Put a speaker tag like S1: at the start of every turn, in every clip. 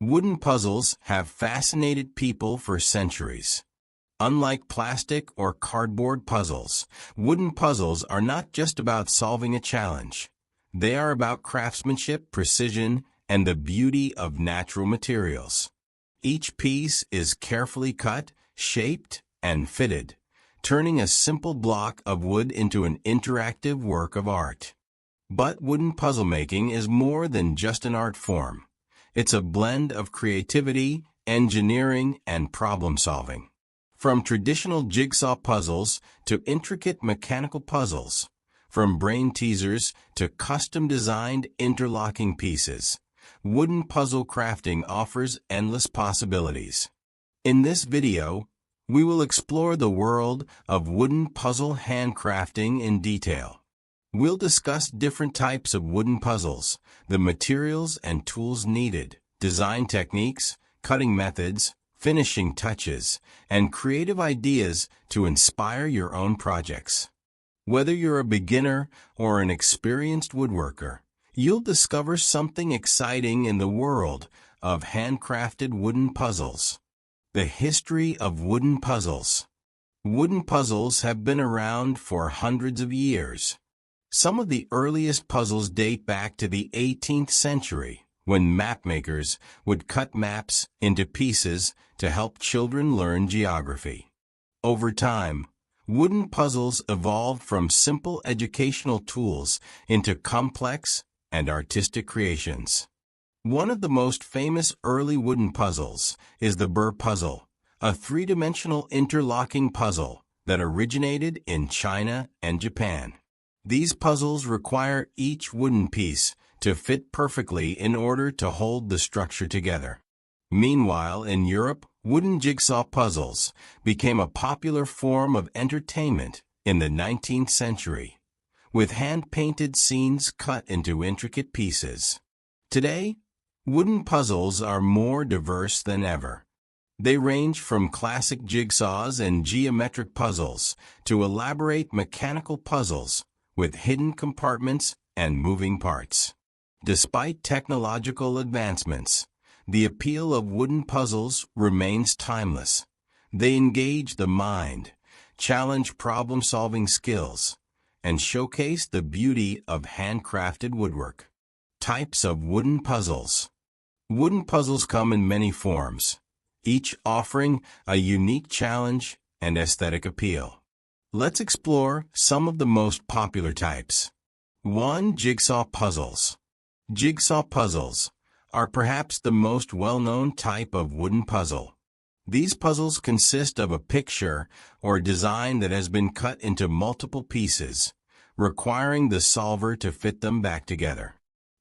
S1: Wooden puzzles have fascinated people for centuries. Unlike plastic or cardboard puzzles, wooden puzzles are not just about solving a challenge. They are about craftsmanship, precision, and the beauty of natural materials. Each piece is carefully cut, shaped, and fitted, turning a simple block of wood into an interactive work of art. But wooden puzzle making is more than just an art form. It's a blend of creativity, engineering, and problem-solving. From traditional jigsaw puzzles to intricate mechanical puzzles, from brain teasers to custom-designed interlocking pieces, wooden puzzle crafting offers endless possibilities. In this video, we will explore the world of wooden puzzle handcrafting in detail. We'll discuss different types of wooden puzzles, the materials and tools needed, design techniques, cutting methods, finishing touches, and creative ideas to inspire your own projects. Whether you're a beginner or an experienced woodworker, you'll discover something exciting in the world of handcrafted wooden puzzles. The history of wooden puzzles. Wooden puzzles have been around for hundreds of years. Some of the earliest puzzles date back to the 18th century, when mapmakers would cut maps into pieces to help children learn geography. Over time, wooden puzzles evolved from simple educational tools into complex and artistic creations. One of the most famous early wooden puzzles is the burr puzzle, a three-dimensional interlocking puzzle that originated in China and Japan. These puzzles require each wooden piece to fit perfectly in order to hold the structure together. Meanwhile, in Europe, wooden jigsaw puzzles became a popular form of entertainment in the 19th century, with hand-painted scenes cut into intricate pieces. Today, wooden puzzles are more diverse than ever. They range from classic jigsaws and geometric puzzles to elaborate mechanical puzzles with hidden compartments and moving parts. Despite technological advancements, the appeal of wooden puzzles remains timeless. They engage the mind, challenge problem-solving skills, and showcase the beauty of handcrafted woodwork. Types of wooden puzzles. Wooden puzzles come in many forms, each offering a unique challenge and aesthetic appeal. Let's explore some of the most popular types. 1. Jigsaw puzzles. Jigsaw puzzles are perhaps the most well-known type of wooden puzzle. These puzzles consist of a picture or design that has been cut into multiple pieces, requiring the solver to fit them back together.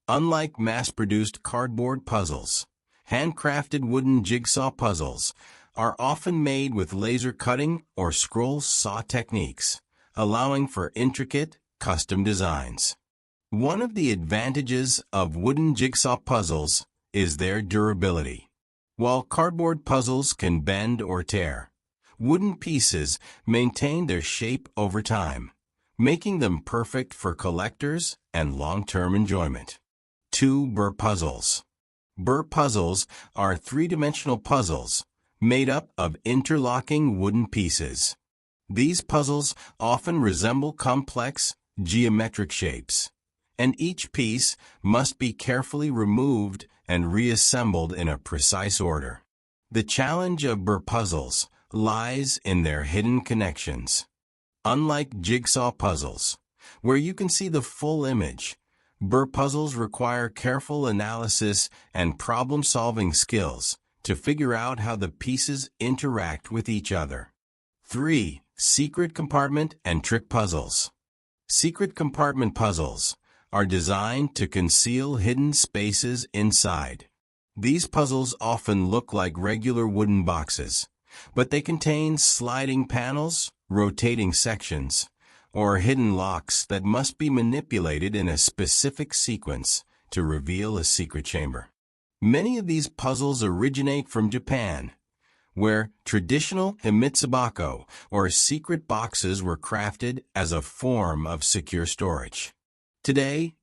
S1: Unlike mass-produced cardboard puzzles, handcrafted wooden jigsaw puzzles are often made with laser cutting or scroll saw techniques, allowing for intricate, custom designs. One of the advantages of wooden jigsaw puzzles is their durability. While cardboard puzzles can bend or tear, wooden pieces maintain their shape over time, making them perfect for collectors and long-term enjoyment. 2. Burr puzzles. Burr puzzles are three-dimensional puzzles made up of interlocking wooden pieces. These puzzles often resemble complex, geometric shapes, and each piece must be carefully removed and reassembled in a precise order. The challenge of burr puzzles lies in their hidden connections. Unlike jigsaw puzzles, where you can see the full image, burr puzzles require careful analysis and problem-solving skills to figure out how the pieces interact with each other. 3. Secret compartment and trick puzzles. Secret compartment puzzles are designed to conceal hidden spaces inside. These puzzles often look like regular wooden boxes, but they contain sliding panels, rotating sections, or hidden locks that must be manipulated in a specific sequence to reveal a secret chamber. Many of these puzzles originate from Japan, where traditional himitsubako or secret boxes were crafted as a form of secure storage. Today,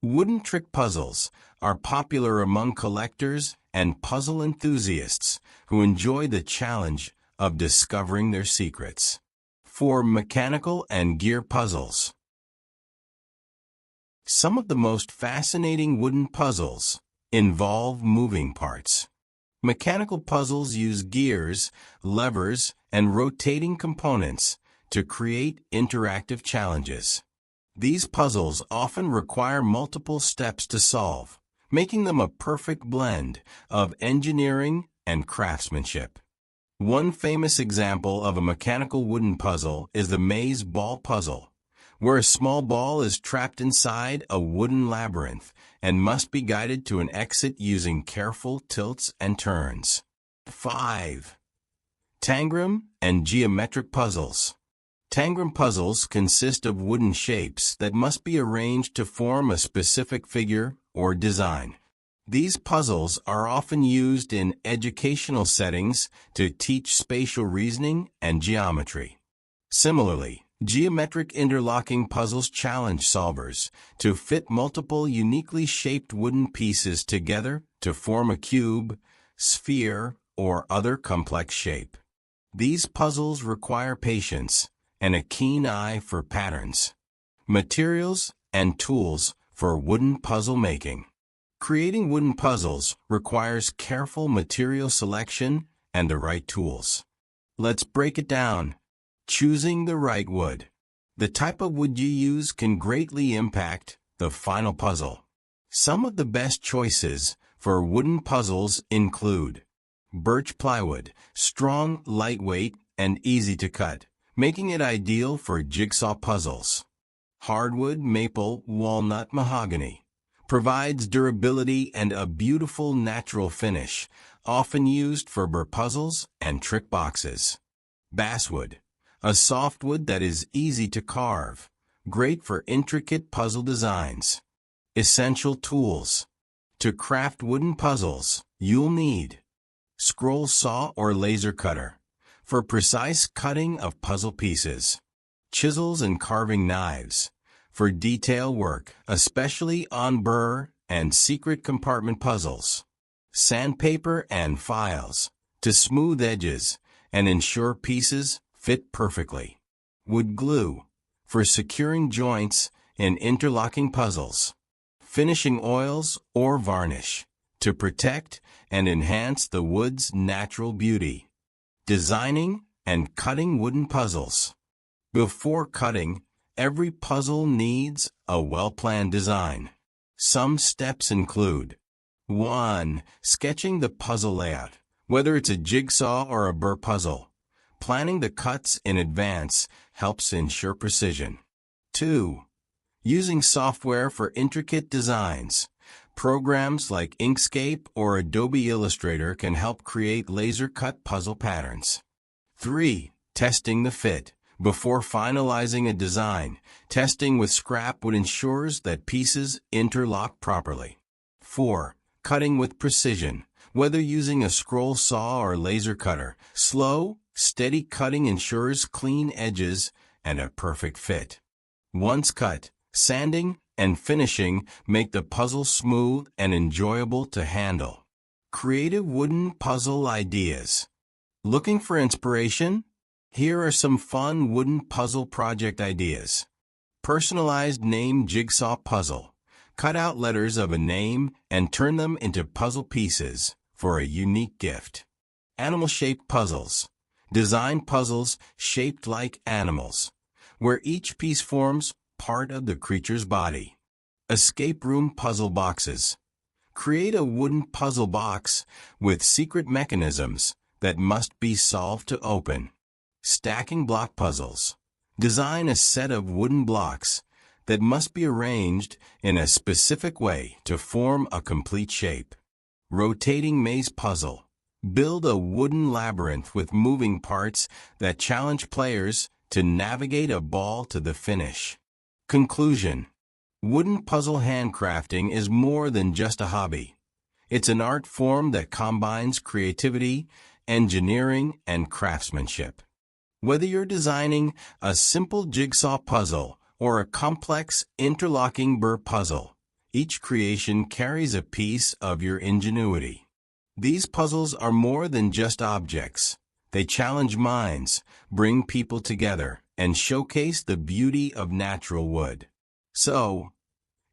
S1: Wooden trick puzzles are popular among collectors and puzzle enthusiasts who enjoy the challenge of discovering their secrets. For mechanical and gear puzzles. Some of the most fascinating wooden puzzles involve moving parts. Mechanical puzzles use gears, levers, and rotating components to create interactive challenges. These puzzles often require multiple steps to solve, making them a perfect blend of engineering and craftsmanship. One famous example of a mechanical wooden puzzle is the maze ball puzzle, where a small ball is trapped inside a wooden labyrinth and must be guided to an exit using careful tilts and turns. 5. Tangram and geometric puzzles. Tangram puzzles consist of wooden shapes that must be arranged to form a specific figure or design. These puzzles are often used in educational settings to teach spatial reasoning and geometry. Similarly, geometric interlocking puzzles challenge solvers to fit multiple uniquely shaped wooden pieces together to form a cube, sphere, or other complex shape. These puzzles require patience and a keen eye for patterns, materials, and tools for wooden puzzle making. Creating wooden puzzles requires careful material selection and the right tools. Let's break it down. Choosing the right wood. The type of wood you use can greatly impact the final puzzle. Some of the best choices for wooden puzzles include birch plywood, strong, lightweight, and easy to cut, making it ideal for jigsaw puzzles. Hardwood, maple, walnut, mahogany provides durability and a beautiful natural finish, often used for burr puzzles and trick boxes. Basswood, a soft wood that is easy to carve, great for intricate puzzle designs. Essential tools. To craft wooden puzzles, you'll need scroll saw or laser cutter for precise cutting of puzzle pieces. Chisels and carving knives for detail work, especially on burr and secret compartment puzzles. Sandpaper and files to smooth edges and ensure pieces fit perfectly. Wood glue for securing joints in interlocking puzzles. Finishing oils or varnish to protect and enhance the wood's natural beauty. Designing and cutting wooden puzzles. Before cutting, every puzzle needs a well-planned design. Some steps include 1. Sketching the puzzle layout, whether it's a jigsaw or a burr puzzle. Planning the cuts in advance helps ensure precision. 2. Using software for intricate designs. Programs like Inkscape or Adobe Illustrator can help create laser-cut puzzle patterns. 3. Testing the fit. Before finalizing a design, testing with scrap wood ensures that pieces interlock properly. 4. Cutting with precision. Whether using a scroll saw or laser cutter, slow, steady cutting ensures clean edges and a perfect fit. Once cut, sanding and finishing make the puzzle smooth and enjoyable to handle. Creative wooden puzzle ideas. Looking for inspiration? Here are some fun wooden puzzle project ideas. Personalized name jigsaw puzzle. Cut out letters of a name and turn them into puzzle pieces for a unique gift. Animal-shaped puzzles. Design puzzles shaped like animals, where each piece forms part of the creature's body. Escape room puzzle boxes. Create a wooden puzzle box with secret mechanisms that must be solved to open. Stacking block puzzles. Design a set of wooden blocks that must be arranged in a specific way to form a complete shape. Rotating maze puzzle. Build a wooden labyrinth with moving parts that challenge players to navigate a ball to the finish. Conclusion. Wooden puzzle handcrafting is more than just a hobby. It's an art form that combines creativity, engineering, and craftsmanship. Whether you're designing a simple jigsaw puzzle or a complex interlocking burr puzzle, Each creation carries a piece of your ingenuity. These puzzles are more than just objects. They challenge minds, bring people together, and showcase the beauty of natural wood. So,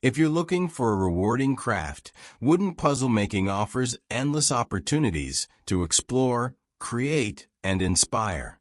S1: if you're looking for a rewarding craft, wooden puzzle making offers endless opportunities to explore, create, and inspire.